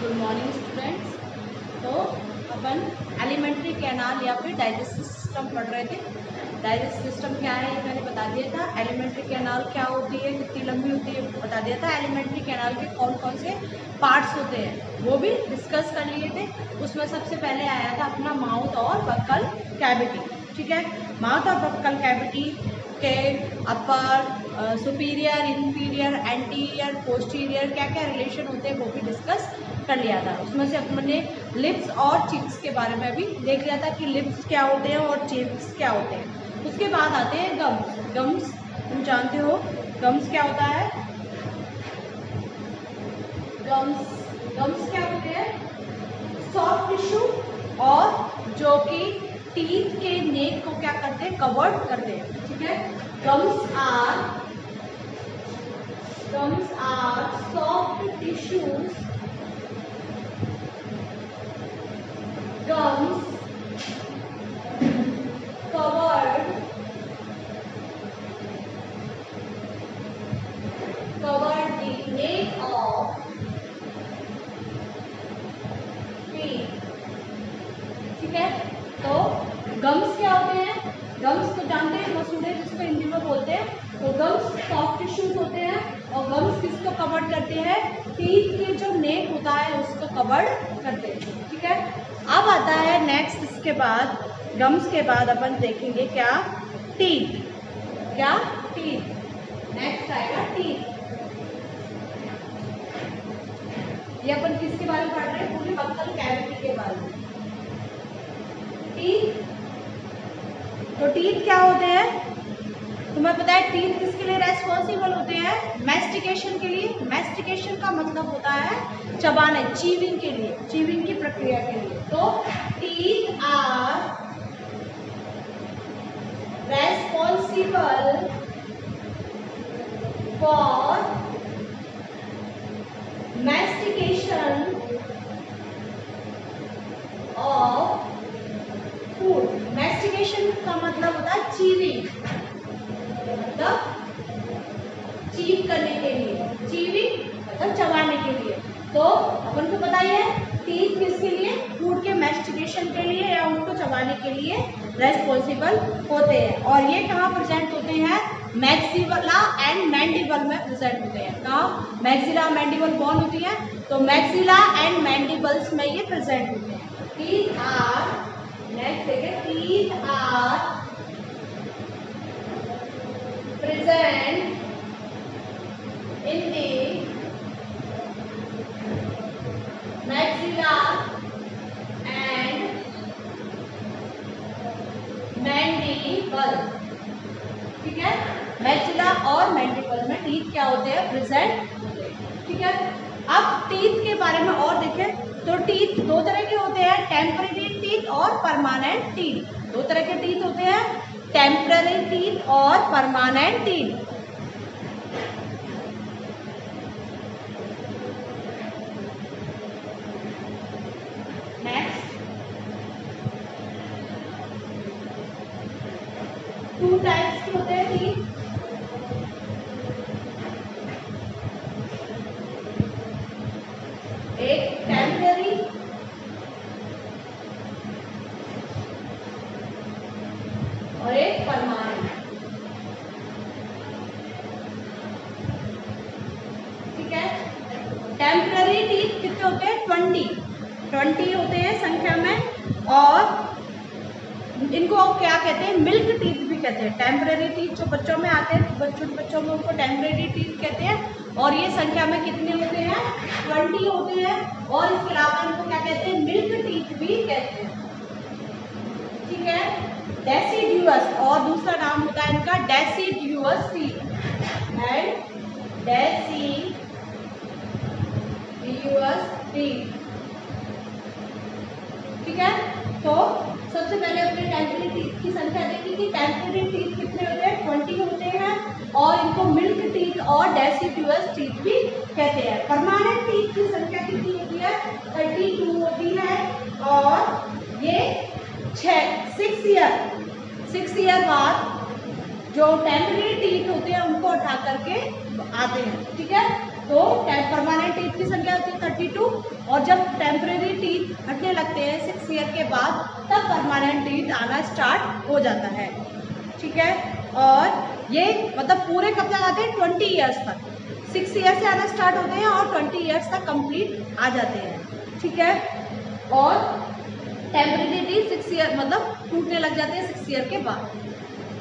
Good morning students. तो अपन alimentary canal या फिर डाइजेस्टिव सिस्टम पढ़ रहे थे। डाइजेस्टिव सिस्टम क्या है ये मैंने बता दिया था। एलिमेंट्री कैनाल क्या होती है, कितनी लंबी होती है बता दिया था। एलिमेंट्री कैनाल के कौन कौन से पार्ट्स होते हैं वो भी डिस्कस कर लिए थे। उसमें सबसे पहले आया था अपना माउथ और बक्कल कैविटी। ठीक है, माउथ और बक्कल कैविटी के अपर, सुपीरियर, इंफीरियर, एंटीरियर, पोस्टीरियर क्या क्या रिलेशन होते हैं वो भी डिस्कस कर लिया था। उसमें से अपने लिप्स और चिक्स के बारे में भी देख लिया था कि लिप्स क्या होते हैं और चिक्स क्या होते हैं। उसके बाद आते हैं गम्स। गम्स तुम जानते हो गम्स क्या होता है। गम्स क्या होते हैं, सॉफ्ट टिश्यू और जो कि टीथ के नेक को क्या करते हैं, कवर्ड करते हैं। ठीक है, gums are soft tissues. Gums covered the neck of teeth। ठीक है, तो गम्स क्या होते हैं, गम्स तो जानते हैं मसूड़े जिसको हिंदी में बोलते हैं। तो गम्स सॉफ्ट टिश्यूज होते हैं और गम्स किसको कवर करते हैं, टीथ के जो नेक होता है उसको कवर करते हैं। ठीक है, अब आता है नेक्स्ट, इसके बाद गम्स के बाद अपन देखेंगे क्या, टीथ। क्या, टीथ। नेक्स्ट आएगा टीथ। ये अपन किसके बारे में पढ़ रहे हैं, पूरी बक्कल कैविटी के बारे में। टीथ, तो टीथ क्या होते हैं तुम्हें पता है। टीथ किसके लिए रेस्पॉन्सिबल होते हैं, मैस्टिकेशन के लिए। मैस्टिकेशन का मतलब होता है चबाने, चीविंग के लिए, चीविंग की प्रक्रिया के लिए। तो teeth are responsible for mastication of food. Mastication का मतलब होता है चीविंग, मतलब चीव करने के लिए, चीविंग मतलब चबाने के लिए। तो अपन को पता ही है टीथ किसके लिए, फूड के मैस्टिकेशन के लिए या उनको चबाने के लिए रेस्पॉन्सिबल होते हैं। और ये कहाँ प्रेजेंट होते हैं, मैक्सिला एंड मैंडिबल में प्रेजेंट होते हैं। कहाँ, मैक्सिला मैंडिबल बोन होती है तो मैक्सिला एंड मैंडिबल्स में ये प्रेजेंट होते हैं। टीथ आर, नेक्स्ट देखिए, teeth are present in the maxilla and mandible। ठीक है, मैक्सिला और मैंडिबल में टीथ क्या होते हैं, प्रेजेंट होते हैं। ठीक है, अब टीथ के बारे में और देखें तो टीथ दो तरह के होते हैं, टेम्परेरी टीथ और परमानेंट टीथ। दो तरह के टीथ होते हैं, टेम्पररी टीथ और permanent teeth. Next, two types के होते हैं टीथ। एक टेम्पररी और एक परमानेंट। ठीक है, टेम्पररी टीथ कितने होते हैं, 20 होते हैं संख्या में। और इनको क्या कहते हैं, मिल्क टीथ भी कहते हैं। टेम्पररी टीथ जो बच्चों में आते हैं, बच्चों में उनको टेम्पररी टीथ कहते हैं। और ये संख्या में कितने होते हैं, 20 होते हैं। और इसके अलावा इनको क्या कहते हैं, मिल्क टीथ भी कहते हैं। ठीक है, डेसिड्यूअस, और दूसरा नाम होता है इनका deciduous teeth and deciduous teeth. ठीक है, तो सबसे पहले अपने टेम्पररी टीथ की संख्या देखी कि टेम्पररी टीथ कितने होते हैं, 20 होते हैं। और इनको मिल्क टीथ और डेसिड्यूअस टीथ भी कहते हैं। परमानेंट टीथ की संख्या कितनी होती है, 32 होती है। और ये 6 ईयर बाद जो टेम्पररी टीथ होते हैं उनको उठा करके आते हैं। ठीक है, तो परमानेंट टीथ की संख्या होती है 32 और जब टेम्परेरी टीथ हटने लगते हैं 6 ईयर के बाद तब परमानेंट टीथ आना स्टार्ट हो जाता है। ठीक है, और ये मतलब पूरे कब तक आते हैं 20 ईयर्स तक, 6 ईयर से आना स्टार्ट होते हैं और 20 ईयर्स तक कंप्लीट आ जाते हैं। ठीक है, और टेम्परेरी टीथ 6 ईयर मतलब टूटने लग जाते हैं 6 ईयर के बाद।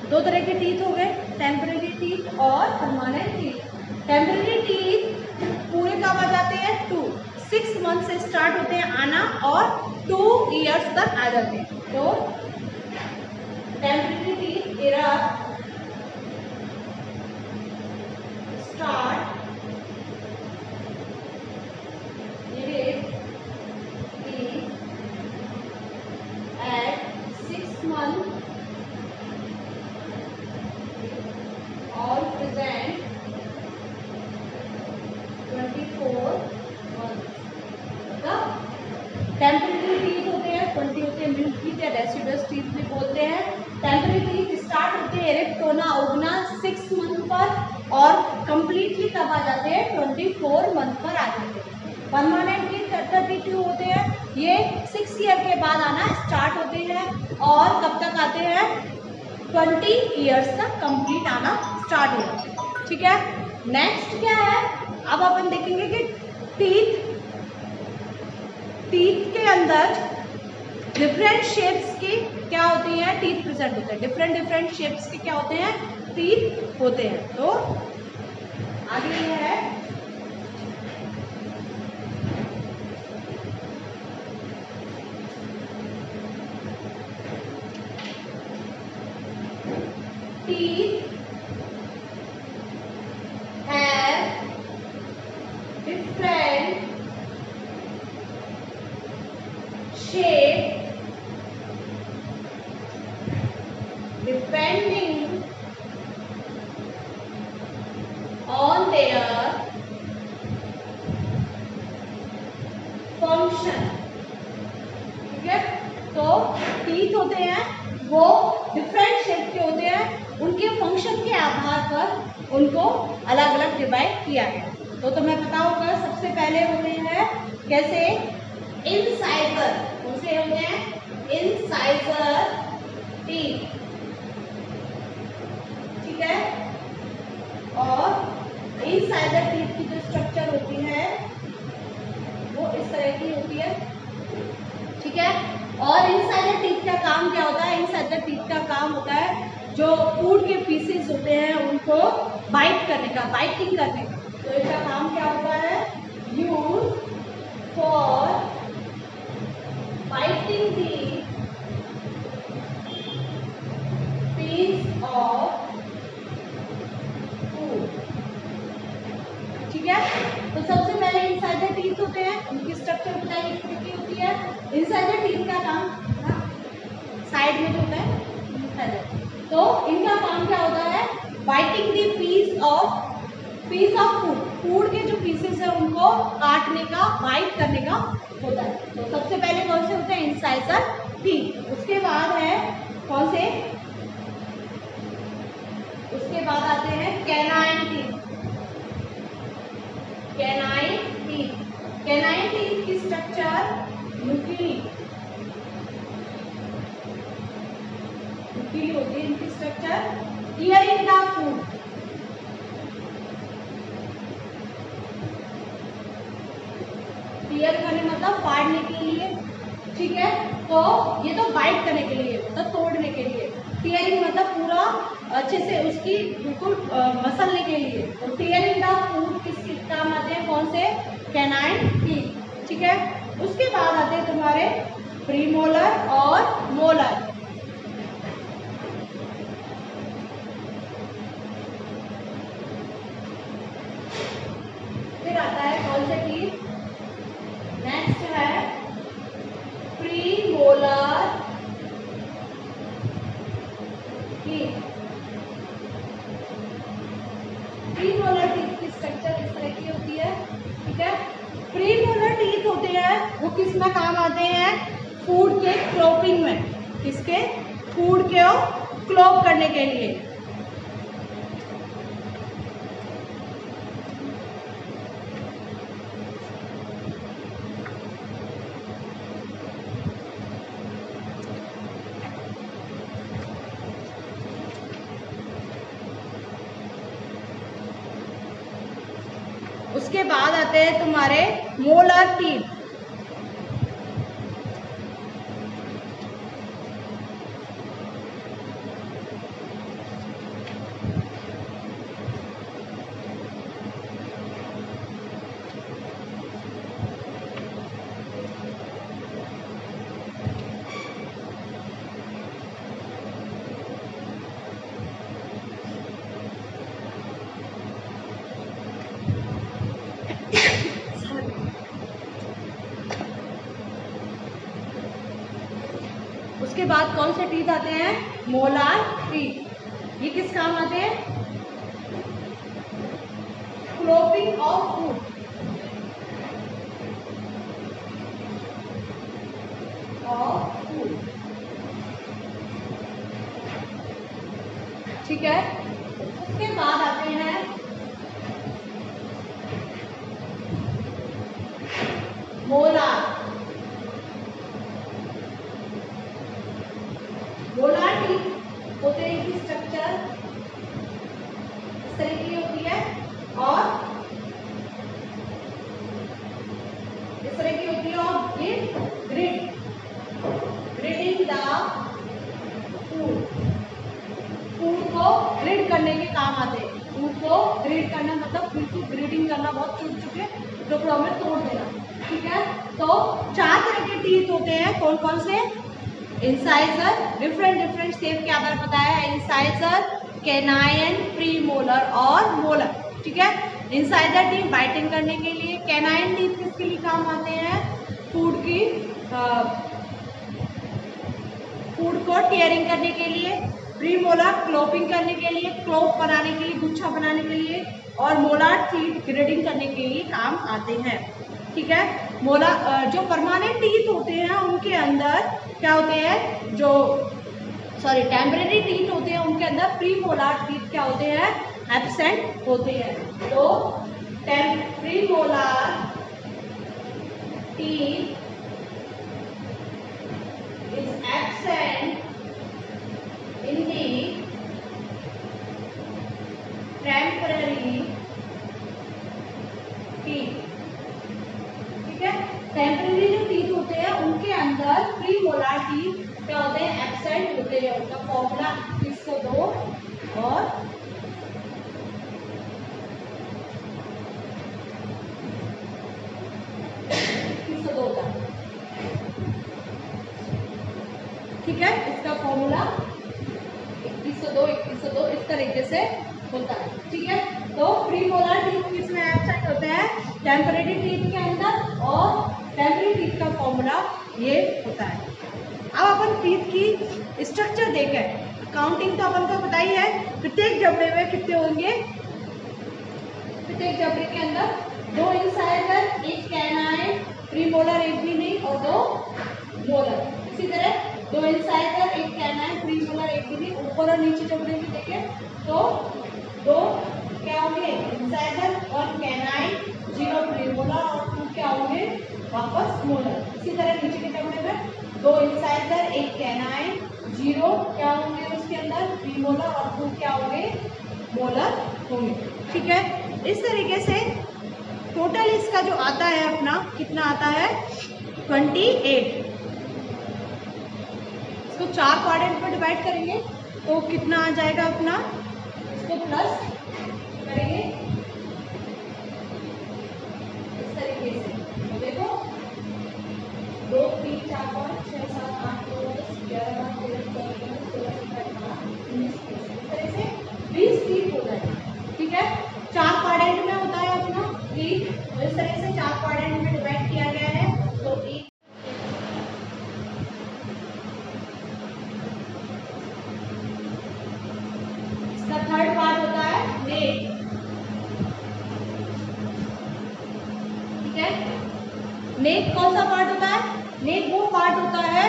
दो तरह के टीथ हो गए, टेम्परेरी टीथ और परमानेंट टीथ। टेम्परेरी टीथ पूरे कब आ जाते हैं 6 मंथ से स्टार्ट होते हैं आना और 2 ईयर्स तक आ जाते हैं। तो temporary teeth era start at 6 months or present 24 months। मतलब टेम्परेरी टीथ होते हैं 20 होते हैं मिल्क टीथ या डेसिडस टीथ भी बोलते हैं। टेम्परेरी टीथ स्टार्ट होते हैं एरेक्टोना ओगना 6 मंथ पर और कंप्लीटली कब आ जाते हैं 24 मंथ पर आ जाते हैं। परमानेंट टीथ 32 होते हैं, ये 6 ईयर के बाद आना स्टार्ट होते हैं और कब तक आते हैं 20 ईयर्स तक कंप्लीट आना स्टार्ट हो जाते हैं। ठीक है, नेक्स्ट क्या है, अब अपन देखेंगे कि टीथ के अंदर डिफरेंट शेप्स की क्या होती हैं, टीथ प्रेजेंट होते हैं। डिफरेंट शेप्स के क्या होते हैं, टीथ होते हैं। तो आगे ये है teeth have different shape depending on their function। ठीक है, तो टीथ होते हैं वो डिफरेंट शेप के होते हैं, उनके फंक्शन के आधार पर उनको अलग अलग डिवाइड किया गया। तो तुम्हें पता होगा सबसे पहले होते हैं कैसे इंसाइजर, उनसे होते हैं इंसाइजर टीथ। ठीक है, और इंसाइजर टीथ की जो स्ट्रक्चर होती है वो इस तरह की होती है। ठीक है, और इंसाइजर टीथ का काम क्या होता है, इंसाइजर टीथ का काम होता है जो फूड के पीसेस होते हैं उनको बाइट करने का, बाइटिंग करने का। तो इसका काम क्या होता है, use for biting the piece of food. ठीक है, तो सबसे पहले इंसाइजर टीथ होते हैं, उनकी स्ट्रक्चर बताइए इस तरह की होती है। इंसाइजर टीथ का काम साइड में जो होता है इंसाइजर, तो इनका काम क्या होता है, biting the piece of food, food के जो पीसेस है उनको काटने का, बाइट करने का होता है। तो सबसे पहले कौन से होते हैं, इंसाइजर टीथ। उसके बाद है कौन से, उसके बाद आते हैं कैनाइन टीथ। कैनाइन टीथ की स्ट्रक्चर न्यूक्लियरी होती है। इनकी structure tearing the food, tear करने मतलब फाड़ने के लिए। ठीक है, तो ये तो बाइट करने के लिए मतलब तोड़ने के लिए, टीयरिंग मतलब पूरा अच्छे से उसकी बिल्कुल मसलने के लिए। तो टीयरिंग द फूड किसके काम आते हैं, कौन से, कैनाइन टीथ। ठीक है, उसके बाद आते हैं तुम्हारे प्रीमोलर और मोलर। फिर आता है कौन से टीथ, नेक्स्ट है प्रीमोलर टीथ। प्रीमोलर टीथ की स्ट्रक्चर इस तरह की होती है। ठीक है, प्रीमोलर टीथ होते हैं वो किस में काम आते हैं, फूड के क्लोपिंग में, किसके, फूड को क्लोप करने के लिए। उसके बाद आते हैं तुम्हारे मोलर टीथ। उसके बाद कौन से टीथ आते हैं? Molar teeth. ये किस काम आते हैं? क्लोपिंग ऑफ फूड। ठीक है। उसके बाद आते हैं मोलार। मोलार टीथ होते हैं की स्ट्रक्चर इस तरह की होती है और इस तरह की होती है और ये ग्रिडिंग द फूड को ग्रिड करने के काम आते हैं। फूड को ग्रिड करना मतलब फूड को ग्रिडिंग करना, बहुत छोटे छोटे टुकड़ों में तोड़ देना। ठीक है। तो 4 तरह के टीथ होते हैं। कौन कौन से? इंसाइजर, डिफरेंट शेप के आधार बताया है। इंसाइजर, कैनाइन, प्रीमोलर और मोलर। ठीक है। इंसाइजर टीथ बाइटिंग करने के लिए, कैनाइन टीथ किसके लिए काम आते हैं? फूड को टीयरिंग करने के लिए, प्रीमोलर क्लोपिंग करने के लिए, क्लोप बनाने के लिए, गुच्छा बनाने के लिए, और मोलार टीथ ग्रेडिंग करने के लिए काम आते हैं। ठीक है। मोलार जो परमानेंट टीथ होते हैं उनके अंदर क्या होते हैं? टेम्परेरी टीथ होते हैं उनके अंदर प्रीमोलार टीथ क्या होते हैं? एब्सेंट होते हैं। तो premolar teeth is absent in the temporary teeth। ठीक है। टेम्परेरी जो टीथ होते हैं उनके अंदर प्रीमोलार टीथ क्या होते हैं? एब्सेंट होते हैं। उनका फॉर्मूला 2102 और 2102 का। ठीक है। इसका फॉर्मूला 2102 इस तरीके से होता है। ठीक है। तो प्रीमोलार टीथ किसमें एब्सेंट होते हैं? टेम्परेरी टीथ के अंदर, और टेम्परेरी टीथ का फॉर्मूला ये होता है। अब अपन टीथ की स्ट्रक्चर देखें। काउंटिंग तो अपन को पता ही है। प्रत्येक जबड़े में कितने होंगे? प्रत्येक जबड़े के अंदर 2 इंसाइजर, 1 कैनाइन, प्रीमोलर 1 भी नहीं और 2 मोलर। इसी तरह 2 इंसाइजर, 1 कैनाइन, प्रीमोलर 1 भी नहीं। ऊपर और नीचे जबड़े में देखें तो 2 क्या होंगे? इंसाइजर, 1 कैनाइन, 0 प्रीमोलर और 2 क्या होंगे? वापस मोलर। इसी तरह नीचे के जबड़े में 2 इंसाइजर, 1 कैनाइन, 0 क्या होंगे उसके अंदर? प्रीमोलर और 2 क्या होंगे? मोलर होंगे। ठीक है। इस तरीके से टोटल इसका जो आता है अपना कितना आता है? 28। इसको 4 क्वाड्रेंट में डिवाइड करेंगे तो कितना आ जाएगा अपना? इसको प्लस करेंगे इस तरीके से। तो देखो 2 3 4 5 6 7 8 9 10 11 12 13 14 15 16 17 18 19 20 इस तरह से 20 टीथ हो जाएगा। ठीक है। 4 क्वाड्रेंट में होता है अपना टीथ। तो इस तरह से 4 क्वाड्रेंट में डिवाइड किया गया है। तो इसका थर्ड पार्ट होता है नेक। ठीक है। नेक कौन सा पार्ट होता है? नेक वो पार्ट होता है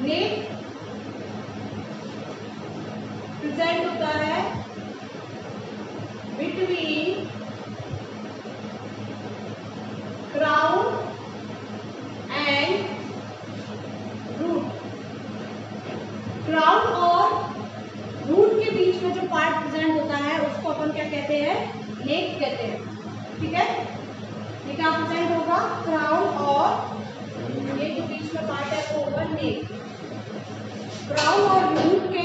नेक प्रेजेंट होता है बिटवीन अपन क्या कहते हैं, नेक कहते हैं। ठीक है, ये क्या प्रेजेंट होगा, क्राउन और ये जो बीच में पार्ट है वो होगा नेक। क्राउन और रूट के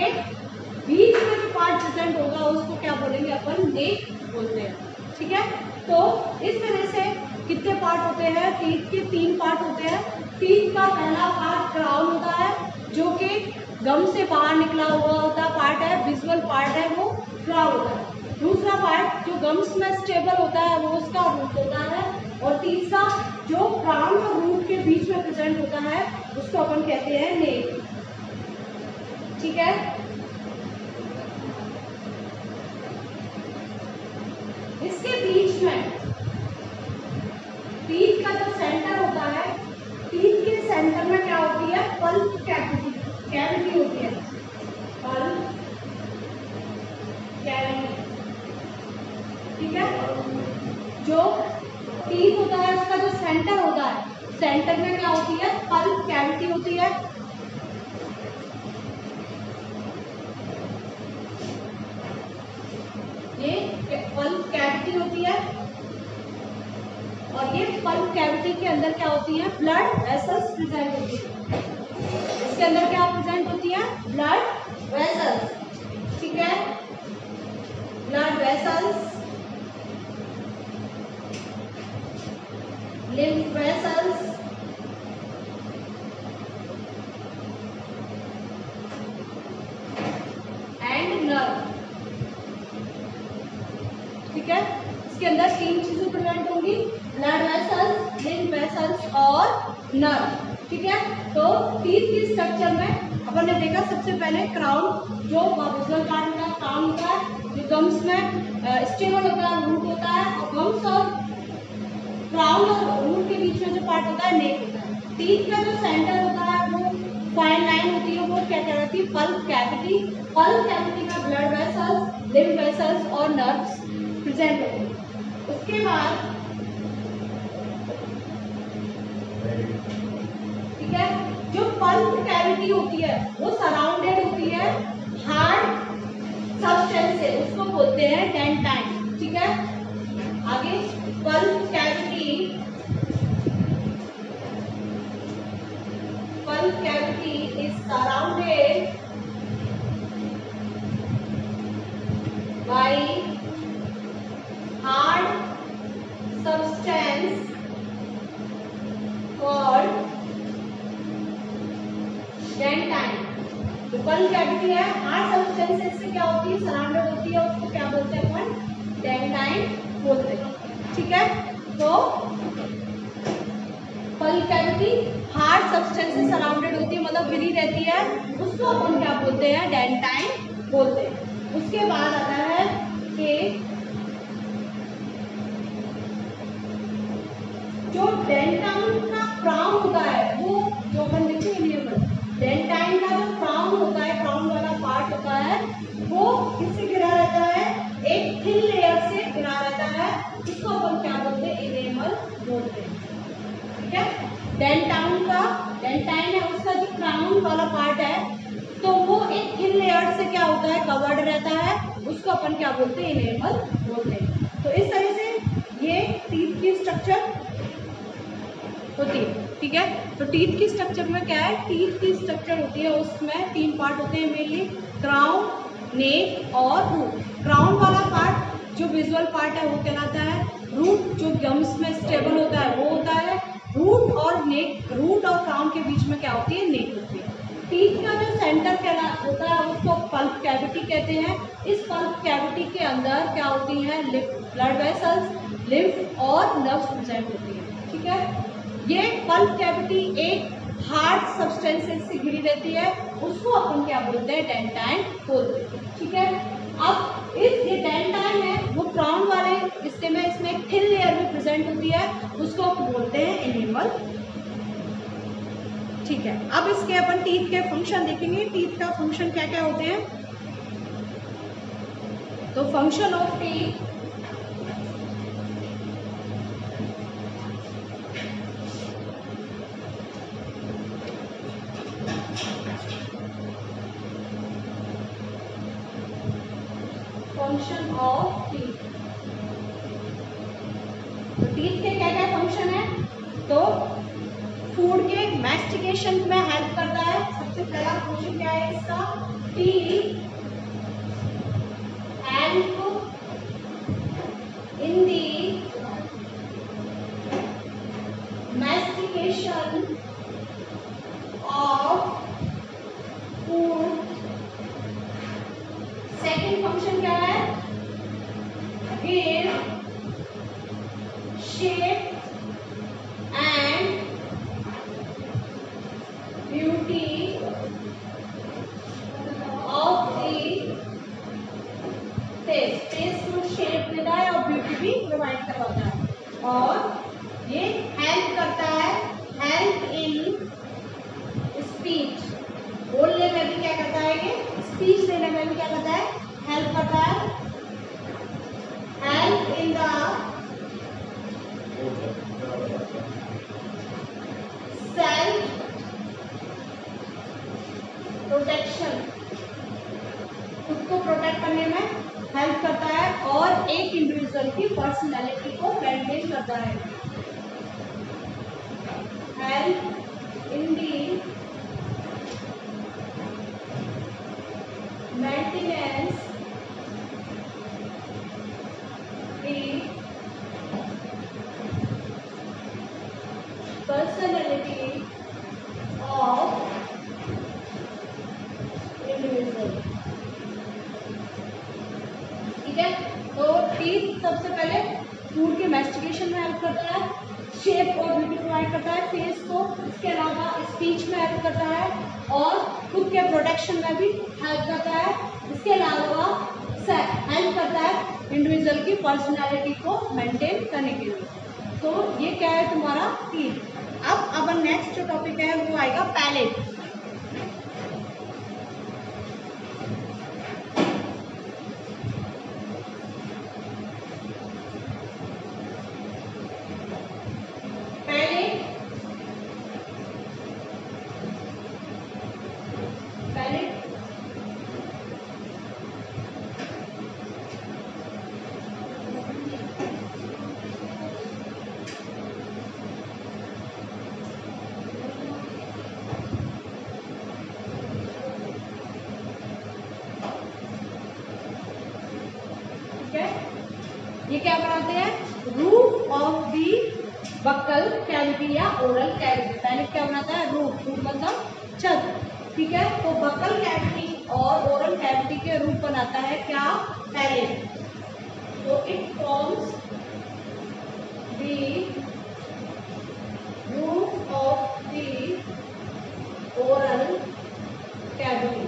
बीच में जो पार्ट प्रेजेंट होगा उसको क्या बोलेंगे अपन, नेक बोलते हैं। ठीक है, तो इस तरह से कितने पार्ट होते हैं, टीथ के 3 पार्ट होते हैं। टीथ का पहला पार्ट क्राउन होता है जो कि गम से बाहर निकला हुआ होता पार्ट है, विजुअल पार्ट है वो क्राउन होता है। दूसरा पार्ट जो गम्स में स्टेबल होता है वो उसका रूट होता है, और तीसरा जो क्राउन और रूट के बीच में प्रेजेंट होता है उसको अपन कहते हैं नेक। ठीक है, इसके बीच में टीथ का जो सेंटर होता है, टीथ के सेंटर में क्या होती है, पल्प कैविटी होती है, पल्प कैविटी। ठीक है, जो टीथ होता है उसका जो सेंटर होता है, सेंटर में क्या होती है, पल्प कैविटी होती है। ये पल्प कैविटी होती है, और ये पल्प कैविटी के अंदर क्या होती है, ब्लड वेसल्स प्रेजेंट होती है। इसके अंदर क्या प्रेजेंट होती है, ब्लड वेसल्स। ठीक है, blood vessels, lymph vessels, and nerve. ठीक है, इसके अंदर 3 चीजें प्रेजेंट होंगी, ब्लड वेसल्स, लिम्फ वेसल्स और नर्व। ठीक है, तो टीथ की स्ट्रक्चर में अपन ने देखा सबसे पहले क्राउन जो विजुअल पार्ट का क्राउन होता है, जो गम्स में स्टेबल होता है रूट होता है, और गम्स और क्राउन और रूट के बीच में जो पार्ट होता है नेक होता है। टीथ का जो सेंटर होता है वो फाइन लाइन होती है, वो क्या कहलाती है, पल्प कैविटी। पल्प कैविटी में ब्लड वेसल्स, लिम्फ वेसल्स और नर्व्स प्रेजेंट होते हैं। उसके बाद ठीक है, जो पल्प कैविटी होती है वो सराउंडेड होती है हार्ड सब्सटेंस से, उसको बोलते हैं डेंटाइन। ठीक है, आगे pulp cavity is surrounded by hard substance called dentine. जो पल्प कैविटी है हार्ड सब्सटेंसेस से क्या होती है, सराउंडेड होती है, उसको क्या बोलते हैं अपन, डेंटाइन बोलते हैं। ठीक है, तो पल्प कैविटी हार्ड सब्सटेंस से सराउंडेड होती है, मतलब घिरी रहती है, उसको अपन क्या बोलते हैं, डेंटाइन बोलते हैं। उसके बाद आता है कि जो डेंटाइन का क्राउन होता है वो जो अपन लिखेंगे, डेंटाइन का जो क्राउन होता है, क्राउन वाला पार्ट होता है वो किससे घिरा रहता है, एक थिन लेयर से घिरा रहता है, उसको अपन क्या बोलते हैं, इनेमल बोलते हैं। ठीक है, डेंटाइन है उसका जो क्राउन वाला पार्ट है, तो वो एक थिन लेयर से क्या होता है, कवर्ड रहता है, उसको अपन क्या बोलते हैं, इनेमल बोलते हैं। तो इस तरह से ये टीथ की स्ट्रक्चर होती है। ठीक है, तो टीथ की स्ट्रक्चर में क्या है, टीथ की स्ट्रक्चर होती है उसमें 3 पार्ट होते हैं मेनली, क्राउन, नेक और रूट। क्राउन वाला पार्ट जो विजुअल पार्ट है वो कहलाता है, रूट जो गम्स में स्टेबल होता है वो होता है, रूट और नेक, रूट और क्राउन के बीच में क्या होती है, नेक होती है। टीथ का जो सेंटर होता है उसको पल्प कैविटी कहते हैं। इस पल्प कैविटी के अंदर क्या होती है, ब्लड वेसल्स, लिम्फ और नर्व्स प्रेजेंट होती है। ठीक है, ये पल्प कैविटी एक हार्ड सब्सटेंसेस से घिरी रहती है, उसको अपन क्या बोलते हैं, डेंटाइन बोलते हैं। ठीक है, अब ये डेंटाइन है वो क्राउन वाले हिस्से में, इसमें एक थिन लेयर में प्रेजेंट होती है, उसको अपन बोलते हैं इनेमल। ठीक है, अब इसके अपन टीथ के फंक्शन देखेंगे, टीथ का फंक्शन क्या क्या होते हैं। तो function of teeth, function of teeth. तो टीथ के क्या क्या फंक्शन है? तो फूड के मैस्टिकेशन में हेल्प करता है। सबसे पहला फंक्शन क्या है इसका? Teeth help in the mastication of food. Second function क्या है? Give shape and beauty of the test. Test को शेप देता है और ब्यूटी भी प्रोवाइड करवाता है। और ये हेल्प करता है, हेल्प इन स्पीच। बोलने में भी क्या करता है? ये स्पीच देने में भी क्या करता है? हेल्प करता है। Help in the self protection. खुद को प्रोटेक्ट करने में हेल्प करता है और एक इंडिविजुअल की पर्सनैलिटी को मेंटेन करता है। Help in the maintenance the personality of individual. ठीक है, तो टीथ सबसे पहले फूड के मैस्टिकेशन में हेल्प करता है, शेप और ब्यूटी प्रोवाइड करता है फेस को। इसके अलावा स्पीच में हेल्प करता है और खुद के प्रोटेक्शन में भी हेल्प करता है। इसके अलावा हेल्प करता है इंडिविजुअल की पर्सनैलिटी को मेंटेन करने के लिए। तो ये क्या है तुम्हारा? टीथ। अब अपन नेक्स्ट जो टॉपिक है वो आएगा पैलेट। ये क्या बनाते हैं? Roof of the buccal cavity या ओरल कैविटी। पैलेट क्या बनाता है? रूफ। रूफ मतलब छत। ठीक है, तो बक्कल कैविटी और ओरल कैविटी के रूप बनाता है क्या? पैलेट। तो it forms the roof of the oral cavity.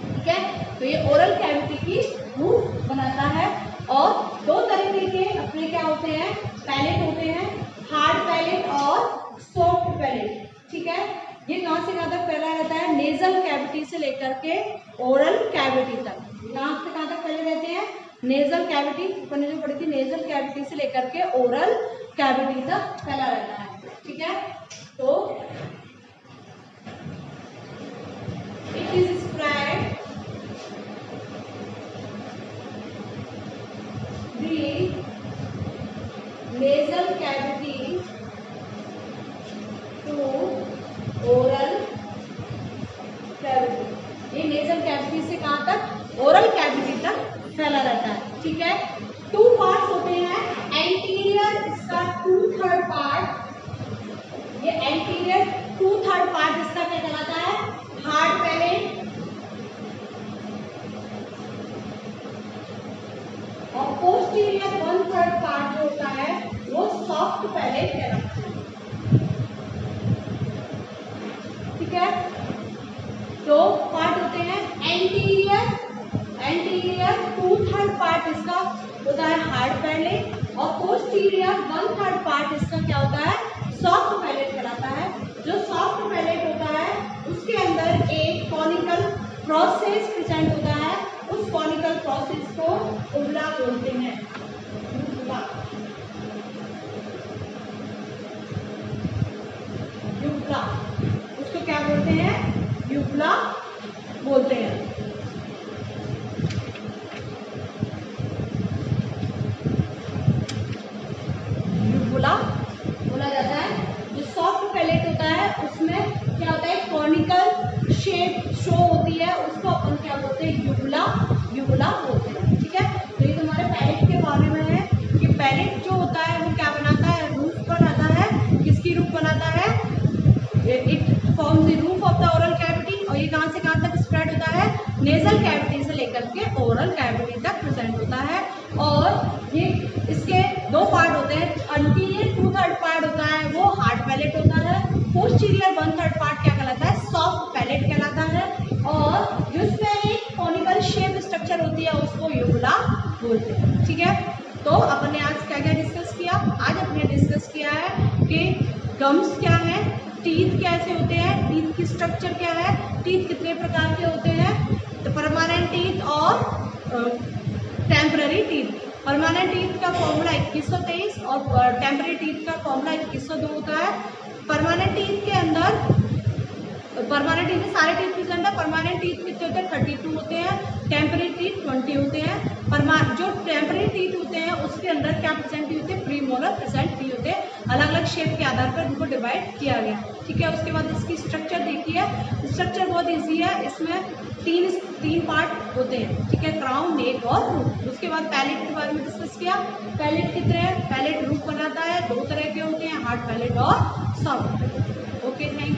ठीक है, तो ये ओरल कैविटी की रूफ बनाता है। और दो तरीके के अपने क्या होते हैं? पैलेट होते हैं, हार्ड पैलेट और सॉफ्ट पैलेट। ठीक है, ये कहाँ से कहाँ तक फैला रहता है? नेजल कैविटी से लेकर के ओरल कैविटी तक। कहाँ से कहाँ तक फैले रहते हैं? नेजल कैविटी, अपन ने जो पढ़ी थी, नेजल कैविटी से लेकर के ओरल कैविटी तक फैला रहता है। ठीक है, तो it is spread nasal cavity to oral cavity। ये नेजल कैविटी से कहाँ तक? ओरल कैविटी तक फैला रहता है। ठीक है, टू पार्ट्स होते हैं। एंटीरियर इसका 2/3 पार्ट, ये एंटीरियर 2/3 पार्ट इसका क्या कहलाता है? Hard palate. और पोस्टीरियर 1/3 पार्ट जो होता है वो सॉफ्ट पैलेट कहलाता है। ठीक है, दो पार्ट होते हैं। एंटीरियर 2/3 पार्ट इसका होता है हार्ड पैलेट और पोस्टीरियर 1/3 पार्ट इसका क्या होता है? सॉफ्ट पैलेट कहलाता है। जो सॉफ्ट पैलेट होता है उसके अंदर एक कॉनिकल प्रोसेस प्रेजेंट होता है। उस कॉनिकल प्रोसेस को उबला बोलते हैं। युवला, उसको क्या बोलते हैं? युवला बोलते हैं। कॉनिकल शेप शो होती है उसको अपन क्या बोलते हैं, युगला बोलते हैं। ठीक है, तो ये तुम्हारे पैलेट के बारे में है कि पैलेट जो होता है वो क्या बनाता है, रूफ बनाता है। किसकी रूफ बनाता है, it form the roof of the oral cavity. और ये कहाँ से कहाँ तक स्प्रेड होता है, नेजल कैविटी से लेकर के ओरल कैविटी तक प्रेजेंट होता है। और ये इसके दो पार्ट होते हैं, अंटीरियर 2/3 पार्ट होता है वो हार्ड पैलेट होता है, पोस्टीरियर 1/3 पार्ट क्या कहलाता है, सॉफ्ट पैलेट कहलाता है। और जिसमें एक कॉनिकल शेप स्ट्रक्चर होती है उसको युगला बोलते हैं। ठीक है, तो अपन ने आज क्या क्या डिस्कस किया, आज अपने डिस्कस किया है कि गम्स क्या है, टीथ कैसे होते हैं, टीथ की स्ट्रक्चर क्या है, टीथ कितने प्रकार के होते हैं, तो परमानेंट टीथ और टेम्पररी टीथ। परमानेंट टीथ का फॉर्मूला 2123 और टेम्पररी टीथ का फॉर्मूला 2102 होता है। परमानेंट टीथ के अंदर, परमानेंट टीथ में सारे टीथ प्रेजेंट है। परमानेंट टीथ कितने होते हैं, 32 होते हैं। टेम्पररी टीथ 20 होते हैं। जो टेम्पररी टीथ होते हैं उसके अंदर क्या प्रेजेंट नहीं होते, प्रीमोलर प्रेजेंट नहीं होते। अलग अलग शेप के आधार पर इनको डिवाइड किया गया। ठीक है, उसके बाद इसकी स्ट्रक्चर देखिए, स्ट्रक्चर बहुत ईजी है, इसमें तीन पार्ट होते हैं। ठीक है, क्राउन, नेक और रूट। उसके बाद पैलेट के बारे में डिस्कस किया। पैलेट कितने हैं, पैलेट रूट बनाता है, दो तरह के होते हैं, हार्ड पैलेट और soft palate. Okay, thank you.